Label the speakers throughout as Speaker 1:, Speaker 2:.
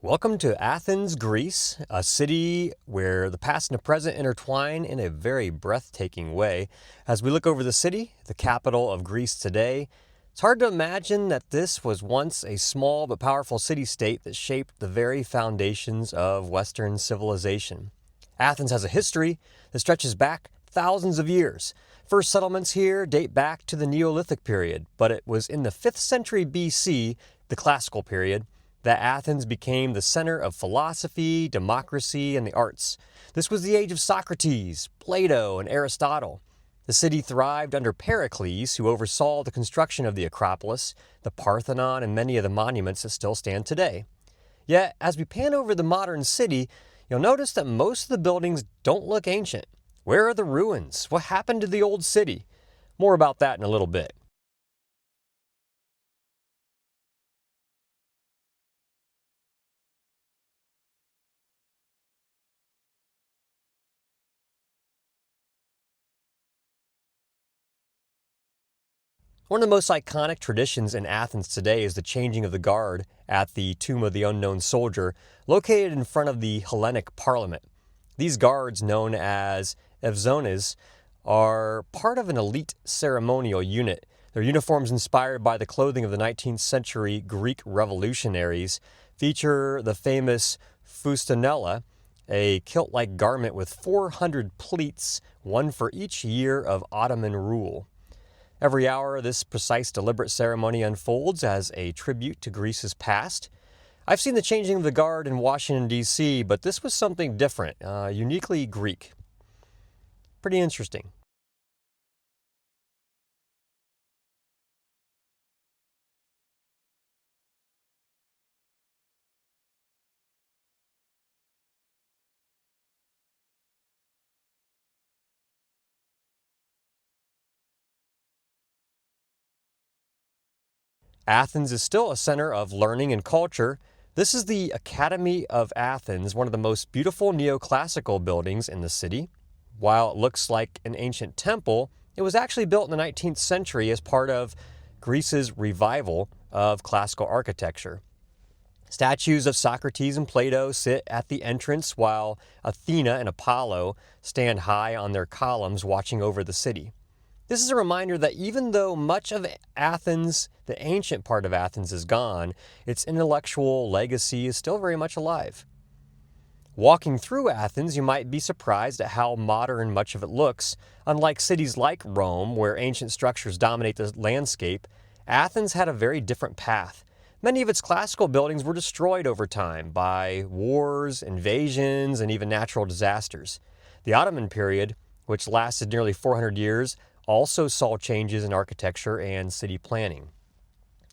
Speaker 1: Welcome to Athens, Greece, a city where the past and the present intertwine in a very breathtaking way. As we look over the city, the capital of Greece today, it's hard to imagine that this was once a small but powerful city-state that shaped the very foundations of Western civilization. Athens has a history that stretches back thousands of years. First settlements here date back to the Neolithic period, but it was in the 5th century BC, the classical period, that Athens became the center of philosophy, democracy, and the arts. This was the age of Socrates, Plato, and Aristotle. The city thrived under Pericles, who oversaw the construction of the Acropolis, the Parthenon, and many of the monuments that still stand today. Yet, as we pan over the modern city, you'll notice that most of the buildings don't look ancient. Where are the ruins? What happened to the old city? More about that in a little bit. One of the most iconic traditions in Athens today is the changing of the guard at the Tomb of the Unknown Soldier, located in front of the Hellenic Parliament. These guards, known as Evzones, are part of an elite ceremonial unit. Their uniforms, inspired by the clothing of the 19th century Greek revolutionaries, feature the famous fustanella, a kilt-like garment with 400 pleats, one for each year of Ottoman rule. Every hour, this precise, deliberate ceremony unfolds as a tribute to Greece's past. I've seen the changing of the guard in Washington, D.C., but this was something different, uniquely Greek. Pretty interesting. Athens is still a center of learning and culture. This is the Academy of Athens, one of the most beautiful neoclassical buildings in the city. While it looks like an ancient temple, it was actually built in the 19th century as part of Greece's revival of classical architecture. Statues of Socrates and Plato sit at the entrance, while Athena and Apollo stand high on their columns watching over the city. This is a reminder that even though much of Athens, the ancient part of Athens, is gone, its intellectual legacy is still very much alive. Walking through Athens, you might be surprised at how modern much of it looks. Unlike cities like Rome, where ancient structures dominate the landscape, Athens had a very different path. Many of its classical buildings were destroyed over time by wars, invasions, and even natural disasters. The Ottoman period, which lasted nearly 400 years, also saw changes in architecture and city planning.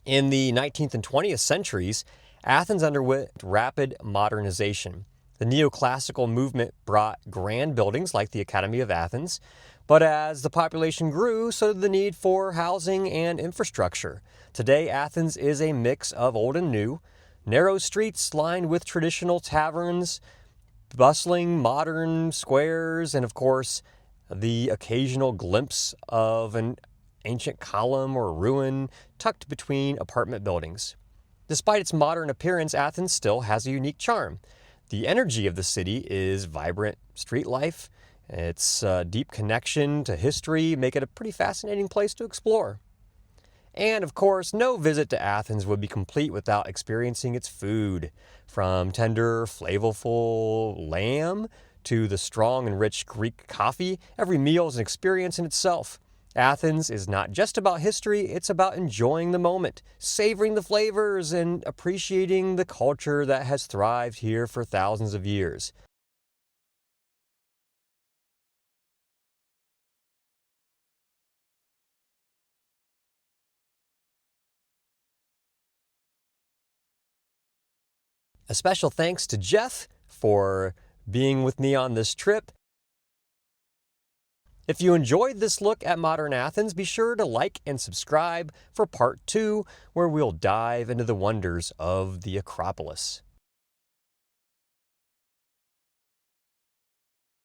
Speaker 1: In the 19th and 20th centuries, Athens underwent rapid modernization. The neoclassical movement brought grand buildings like the Academy of Athens, but as the population grew, so did the need for housing and infrastructure. Today, Athens is a mix of old and new, narrow streets lined with traditional taverns, bustling modern squares, and of course, the occasional glimpse of an ancient column or ruin tucked between apartment buildings. Despite its modern appearance, Athens still has a unique charm. The energy of the city is vibrant street life. Its deep connection to history make it a pretty fascinating place to explore. And of course, no visit to Athens would be complete without experiencing its food. From tender, flavorful lamb to the strong and rich Greek coffee, every meal is an experience in itself. Athens is not just about history, it's about enjoying the moment, savoring the flavors, and appreciating the culture that has thrived here for thousands of years. A special thanks to Jeff for being with me on this trip. If you enjoyed this look at modern Athens, be sure to like and subscribe for part 2, where we'll dive into the wonders of the Acropolis.